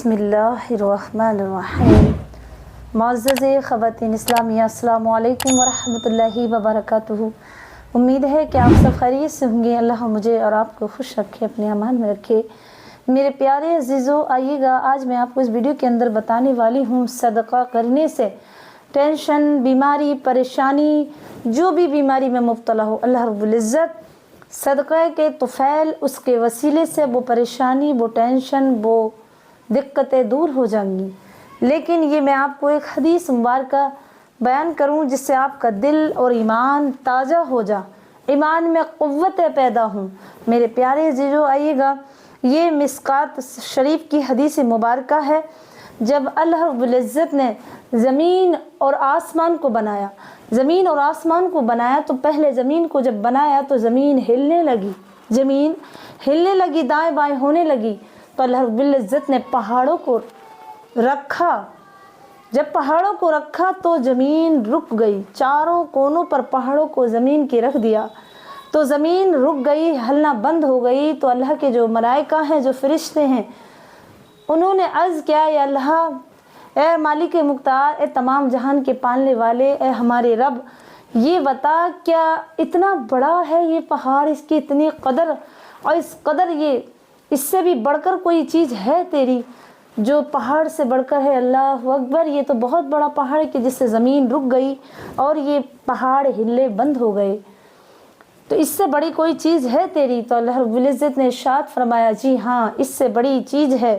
بسم اللہ الرحمن الرحیم۔ معزز خواتین اسلامیہ، السلام علیکم ورحمۃ اللہ وبرکاتہ۔ امید ہے کہ آپ سب خیریت سے ہوں گے۔ اللہ مجھے اور آپ کو خوش رکھے، اپنے امان میں رکھے۔ میرے پیارے عزیزو، آئیے گا آج میں آپ کو اس ویڈیو کے اندر بتانے والی ہوں صدقہ کرنے سے ٹینشن، بیماری، پریشانی، جو بھی بیماری میں مبتلا ہو، اللہ رب العزت صدقہ کے طفیل اس کے وسیلے سے وہ پریشانی، وہ ٹینشن، وہ دقتیں دور ہو جائیں گی۔ لیکن یہ میں آپ کو ایک حدیث مبارکہ بیان کروں جس سے آپ کا دل اور ایمان تازہ ہو جا، ایمان میں قوتیں پیدا ہوں۔ میرے پیارے عزیزو، آئیے گا، یہ مشکوٰۃ شریف کی حدیث مبارکہ ہے۔ جب اللہ رب العزت نے زمین اور آسمان کو بنایا، زمین اور آسمان کو بنایا تو پہلے زمین کو جب بنایا تو زمین ہلنے لگی، زمین ہلنے لگی، دائیں بائیں ہونے لگی، تو اللہ رب العزت نے پہاڑوں کو رکھا۔ جب پہاڑوں کو رکھا تو زمین رک گئی، چاروں کونوں پر پہاڑوں کو زمین کے رکھ دیا تو زمین رک گئی، ہلنا بند ہو گئی۔ تو اللہ کے جو ملائکہ ہیں، جو فرشتے ہیں، انہوں نے عرض کیا، یا اللہ، اے مالک مختار، اے تمام جہان کے پالنے والے، اے ہمارے رب، یہ بتا کیا اتنا بڑا ہے یہ پہاڑ، اس کی اتنی قدر، اور اس قدر یہ اس سے بھی بڑھ کر کوئی چیز ہے تیری جو پہاڑ سے بڑھ کر ہے؟ اللہ اکبر، یہ تو بہت بڑا پہاڑ ہے کہ جس سے زمین رک گئی اور یہ پہاڑ ہلے بند ہو گئے، تو اس سے بڑی کوئی چیز ہے تیری؟ تو اللہ رب العزت نے ارشاد فرمایا، جی ہاں، اس سے بڑی چیز ہے،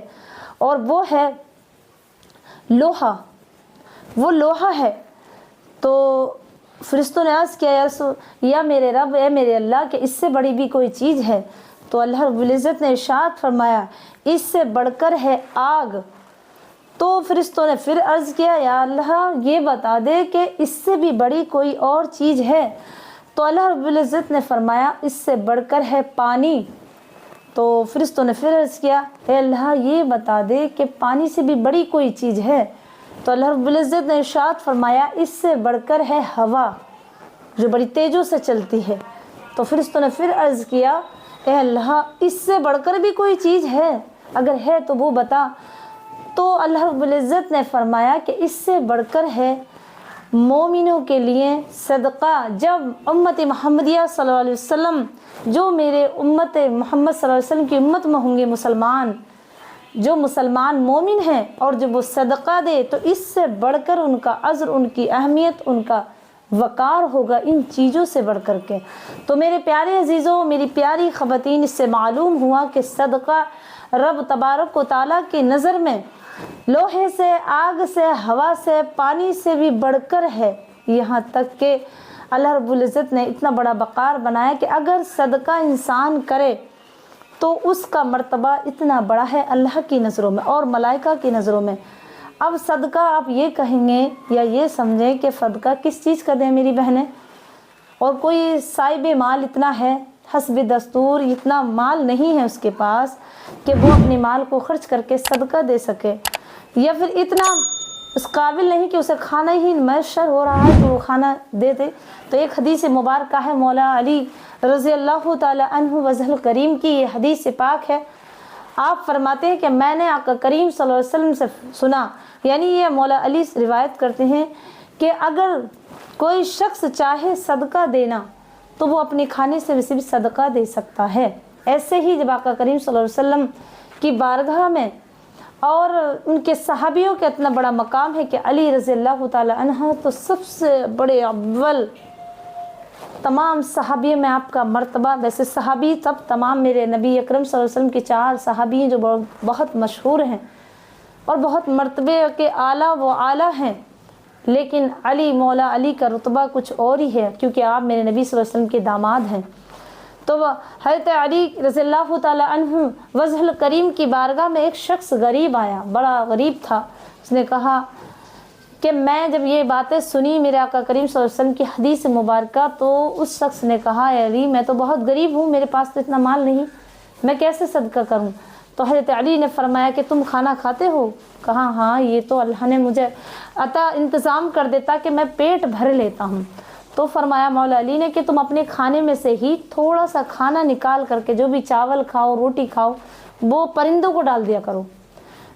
اور وہ ہے لوہا، وہ لوہا ہے۔ تو فرشتوں نے عرض کیا، یا میرے رب، اے میرے اللہ، کہ اس سے بڑی بھی کوئی چیز ہے؟ تو اللہ رب العزت نے ارشاد فرمایا، اس سے بڑھ کر ہے آگ۔ تو فرشتوں نے پھر عرض کیا، یا اللہ، یہ بتا دے کہ اس سے بھی بڑی کوئی اور چیز ہے؟ تو اللہ رب العزت نے فرمایا، اس سے بڑھ کر ہے پانی۔ تو فرشتوں نے پھر عرض کیا، اے اللہ، یہ بتا دے کہ پانی سے بھی بڑی کوئی چیز ہے؟ تو اللہ رب العزت نے ارشاد فرمایا، اس سے بڑھ کر ہے ہوا، جو بڑی تیزوں سے چلتی ہے۔ تو فرشتوں نے پھر عرض کیا، اے اللہ، اس سے بڑھ کر بھی کوئی چیز ہے؟ اگر ہے تو وہ بتا۔ تو اللہ رب العزت نے فرمایا کہ اس سے بڑھ کر ہے مومنوں کے لیے صدقہ۔ جب امت محمدیہ صلی اللہ علیہ وسلم، جو میرے امت محمد صلی اللہ علیہ وسلم کی امت میں ہوں گے مسلمان، جو مسلمان مومن ہیں، اور جب وہ صدقہ دے تو اس سے بڑھ کر ان کا اجر، ان کی اہمیت، ان کا وقار ہوگا ان چیزوں سے بڑھ کر کے۔ تو میرے پیارے عزیزوں، میری پیاری خواتین، اس سے معلوم ہوا کہ صدقہ رب تبارک و تعالیٰ کی نظر میں لوہے سے، آگ سے، ہوا سے، پانی سے بھی بڑھ کر ہے۔ یہاں تک کہ اللہ رب العزت نے اتنا بڑا وقار بنایا کہ اگر صدقہ انسان کرے تو اس کا مرتبہ اتنا بڑا ہے اللہ کی نظروں میں اور ملائکہ کی نظروں میں۔ اب صدقہ آپ یہ کہیں گے یا یہ سمجھیں کہ صدقہ کس چیز کا دیں میری بہنیں، اور کوئی صاحب مال اتنا ہے، حسب دستور اتنا مال نہیں ہے اس کے پاس کہ وہ اپنے مال کو خرچ کر کے صدقہ دے سکے، یا پھر اتنا اس قابل نہیں کہ اسے کھانا ہی میسر ہو رہا ہے تو وہ کھانا دے دے۔ تو ایک حدیث مبارکہ ہے مولا علی رضی اللہ تعالی عنہ وجہ کریم کی، یہ حدیث پاک ہے۔ آپ فرماتے ہیں کہ میں نے آقا کریم صلی اللہ علیہ وسلم سے سنا، یعنی یہ مولا علی روایت کرتے ہیں کہ اگر کوئی شخص چاہے صدقہ دینا تو وہ اپنے کھانے سے بھی صدقہ دے سکتا ہے۔ ایسے ہی جب آقا کریم صلی اللہ علیہ وسلم کی بارگاہ میں اور ان کے صحابیوں کا اتنا بڑا مقام ہے کہ علی رضی اللہ تعالی عنہ تو سب سے بڑے اول تمام صحابی میں آپ کا مرتبہ، ویسے صحابی سب تمام میرے نبی اکرم صلی اللہ علیہ وسلم کے 4 صحابی ہیں جو بہت مشہور ہیں اور بہت مرتبے کے اعلیٰ و اعلیٰ ہیں، لیکن علی، مولا علی کا رتبہ کچھ اور ہی ہے، کیونکہ آپ میرے نبی صلی اللہ علیہ وسلم کے داماد ہیں۔ تو حضرت علی رضی اللہ تعالی عنہ وجہ کریم کی بارگاہ میں ایک شخص غریب آیا، بڑا غریب تھا۔ اس نے کہا کہ میں جب یہ باتیں سنی میرے آقا کریم صلی اللہ علیہ وسلم کی حدیث مبارکہ، تو اس شخص نے کہا، اے علی، میں تو بہت غریب ہوں، میرے پاس تو اتنا مال نہیں، میں کیسے صدقہ کروں؟ تو حضرت علی نے فرمایا کہ تم کھانا کھاتے ہو؟ کہا ہاں، یہ تو اللہ نے مجھے انتظام کر دیتا کہ میں پیٹ بھر لیتا ہوں۔ تو فرمایا مولا علی نے کہ تم اپنے کھانے میں سے ہی تھوڑا سا کھانا نکال کر کے، جو بھی چاول کھاؤ، روٹی کھاؤ، وہ پرندوں کو ڈال دیا کرو،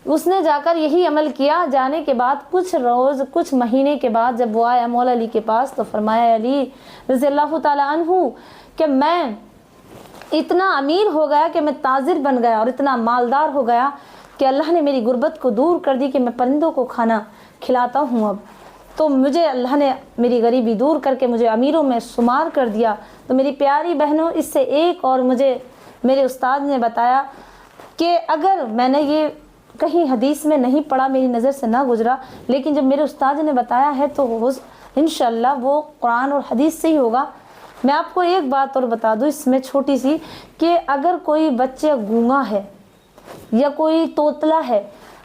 اس نے جا کر یہی عمل کیا۔ جانے کے بعد کچھ روز کچھ مہینے کے بعد جب وہ آیا مولا علی کے پاس تو فرمایا علی رضی اللہ تعالیٰ عنہ کہ میں اتنا امیر ہو گیا کہ میں تاجر بن گیا اور اتنا مالدار ہو گیا کہ اللہ نے میری غربت کو دور کر دی کہ میں پرندوں کو کھانا کھلاتا ہوں اب، تو مجھے اللہ نے میری غریبی دور کر کے مجھے امیروں میں شمار کر دیا۔ تو میری پیاری بہنوں، اس سے ایک اور مجھے میرے استاد نے بتایا کہ اگر میں نے یہ کہیں حدیث میں نہیں پڑھا، میری نظر سے نہ گزرا، لیکن جب میرے استاد نے بتایا ہے تو انشاءاللہ وہ قرآن اور حدیث سے ہی ہوگا۔ میں آپ کو ایک بات اور بتا دوں اس میں چھوٹی سی، کہ اگر کوئی بچہ گونگا ہے یا کوئی توتلا ہے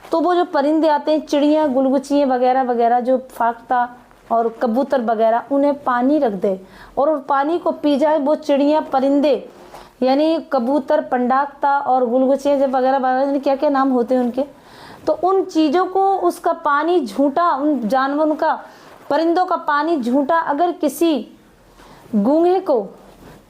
تو وہ جو پرندے آتے ہیں، چڑیاں گلگچیاں وغیرہ وغیرہ جو فاختہ اور کبوتر وغیرہ، انہیں پانی رکھ دے اور پانی کو پی جائے، وہ چڑیاں پرندے یعنی کبوتر پنڈاکتا اور گلگچیاں جب وغیرہ وغیرہ کیا کیا نام ہوتے ہیں ان کے، تو ان چیزوں کو اس کا پانی جھوٹا، ان جانوروں کا پرندوں کا پانی جھوٹا اگر کسی گونگے کو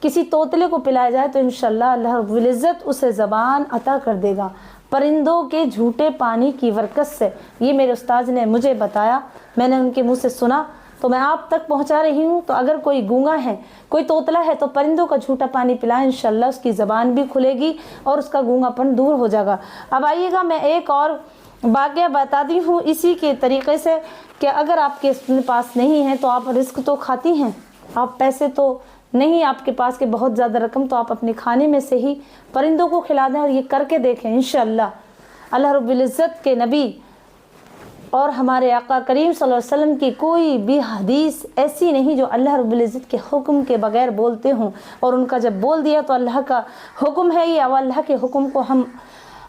کسی توتلے کو پلایا جائے تو انشاءاللہ اللہ رب العزت اسے زبان عطا کر دے گا پرندوں کے جھوٹے پانی کی برکت سے۔ یہ میرے استاد نے مجھے بتایا، میں نے ان کے منہ سے سنا تو میں آپ تک پہنچا رہی ہوں۔ تو اگر کوئی گونگا ہے، کوئی توتلا ہے تو پرندوں کا جھوٹا پانی پلائیں، انشاءاللہ اس کی زبان بھی کھلے گی اور اس کا گونگا پن دور ہو جائے گا۔ اب آئیے گا میں ایک اور واقعہ بتاتی ہوں اسی کے طریقے سے، کہ اگر آپ کے پاس نہیں ہے تو آپ رزق تو کھاتی ہیں، آپ پیسے تو نہیں آپ کے پاس کے بہت زیادہ رقم، تو آپ اپنے کھانے میں سے ہی پرندوں کو کھلا دیں اور یہ کر کے دیکھیں انشاءاللہ اللہ رب العزت کے نبی اور ہمارے آقا کریم صلی اللہ علیہ وسلم کی کوئی بھی حدیث ایسی نہیں جو اللہ رب العزت کے حکم کے بغیر بولتے ہوں، اور ان کا جب بول دیا تو اللہ کا حکم ہے یہ، اور اللہ کے حکم کو ہم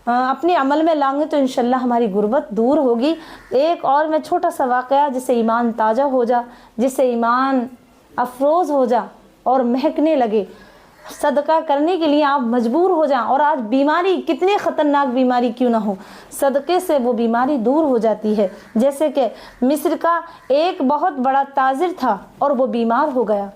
اپنے عمل میں لائیں گے تو انشاءاللہ ہماری غربت دور ہوگی۔ ایک اور میں چھوٹا سا واقعہ جس سے ایمان تازہ ہو جا، جس سے ایمان افروز ہو جا اور مہکنے لگے، صدقہ کرنے کے لیے آپ مجبور ہو جائیں، اور آج بیماری کتنے خطرناک بیماری کیوں نہ ہو، صدقے سے وہ بیماری دور ہو جاتی ہے۔ جیسے کہ مصر کا ایک بہت بڑا تاجر تھا اور وہ بیمار ہو گیا،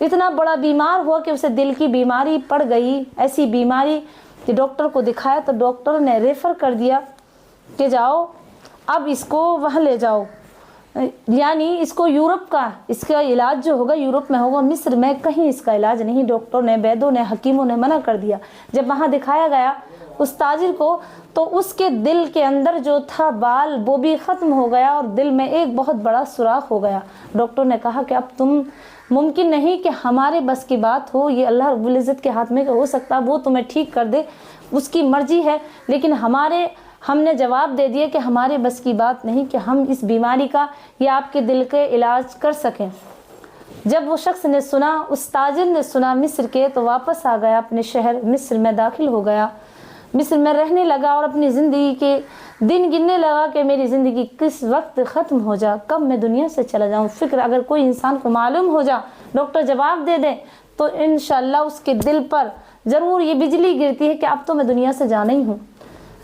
اتنا بڑا بیمار ہوا کہ اسے دل کی بیماری پڑ گئی، ایسی بیماری کہ ڈاکٹر کو دکھایا تو ڈاکٹر نے ریفر کر دیا کہ جاؤ اب اس کو وہاں لے جاؤ، یعنی اس کو یورپ کا اس کا علاج جو ہوگا یورپ میں ہوگا، مصر میں کہیں اس کا علاج نہیں۔ ڈاکٹر نے، ویدوں نے، حکیموں نے منع کر دیا۔ جب وہاں دکھایا گیا اس تاجر کو تو اس کے دل کے اندر جو تھا بال وہ بھی ختم ہو گیا اور دل میں ایک بہت بڑا سوراخ ہو گیا۔ ڈاکٹر نے کہا کہ اب تم ممکن نہیں کہ ہمارے بس کی بات ہو، یہ اللہ رب العزت کے ہاتھ میں ہو سکتا وہ تمہیں ٹھیک کر دے، اس کی مرضی ہے، لیکن ہم نے جواب دے دیا کہ ہمارے بس کی بات نہیں کہ ہم اس بیماری کا یا آپ کے دل کے علاج کر سکیں۔ جب وہ شخص نے سنا، اس تاجر نے سنا مصر کے، تو واپس آ گیا اپنے شہر مصر میں داخل ہو گیا، مصر میں رہنے لگا اور اپنی زندگی کے دن گننے لگا کہ میری زندگی کس وقت ختم ہو جا، کب میں دنیا سے چلا جاؤں۔ فکر اگر کوئی انسان کو معلوم ہو جا، ڈاکٹر جواب دے دے تو انشاءاللہ اس کے دل پر ضرور یہ بجلی گرتی ہے کہ اب تو میں دنیا سے جانا ہی ہوں۔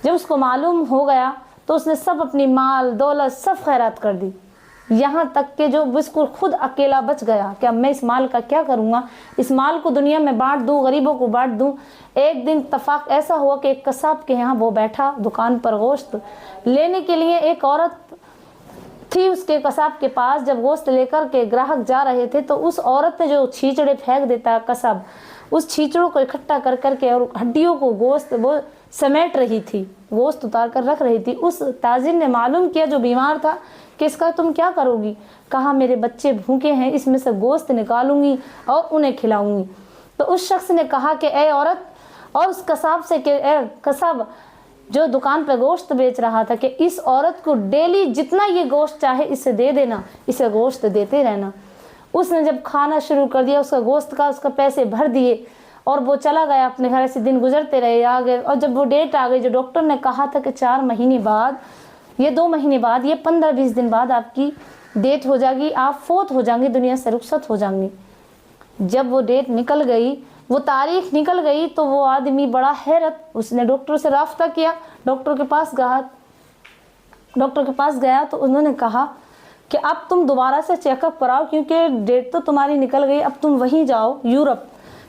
جب اس کو معلوم ہو گیا تو اس نے سب اپنی مال دولت سب خیرات کر دی، یہاں تک کہ جو بالکل خود اکیلا بچ گیا کہ اب میں اس مال کا کیا کروں گا، اس مال کو دنیا میں بانٹ دوں، غریبوں کو بانٹ دوں۔ ایک دن اتفاق ایسا ہوا کہ ایک قصاب کے یہاں وہ بیٹھا دکان پر گوشت لینے کے لیے، ایک عورت تھی اس کے قصاب کے پاس۔ جب گوشت لے کر کے گراہک جا رہے تھے تو اس عورت نے جو چھیچڑے پھینک دیتا ہے قصاب، اس چھیچڑوں کو اکٹھا کر کر کے اور ہڈیوں کو گوشت وہ سمیٹ رہی تھی، گوشت اتار کر رکھ رہی تھی۔ اس تاجر نے معلوم کیا جو بیمار تھا کہ اس کا تم کیا کرو گی؟ کہا میرے بچے بھوکے ہیں، اس میں سے گوشت نکالوں گی اور انہیں کھلاؤں گی۔ تو اس شخص نے کہا کہ اے عورت، اور اس قصاب سے کہ اے قصاب جو دکان پہ گوشت بیچ رہا تھا، کہ اس عورت کو ڈیلی جتنا یہ گوشت چاہے اسے دے دینا، اسے گوشت دیتے رہنا۔ اس نے جب کھانا شروع کر دیا، اس کا گوشت کا اس کا پیسے بھر دیے اور وہ چلا گیا اپنے گھر۔ سے دن گزرتے رہے آگے، اور جب وہ ڈیٹ آ گئی جو ڈاکٹر نے کہا تھا کہ 4 مہینے بعد، یہ 2 مہینے بعد، یہ 15-20 دن بعد آپ کی ڈیٹ ہو جائے گی، آپ فوت ہو جائیں گے، دنیا سے رخصت ہو جائیں گے۔ جب وہ ڈیٹ نکل گئی، وہ تاریخ نکل گئی، تو وہ آدمی بڑا حیرت، اس نے ڈاکٹر سے رابطہ کیا، ڈاکٹر کے پاس گیا تو انہوں نے کہا کہ اب تم دوبارہ سے چیک اپ کراؤ، کیونکہ ڈیٹ تو تمہاری نکل گئی، اب تم وہیں جاؤ یورپ،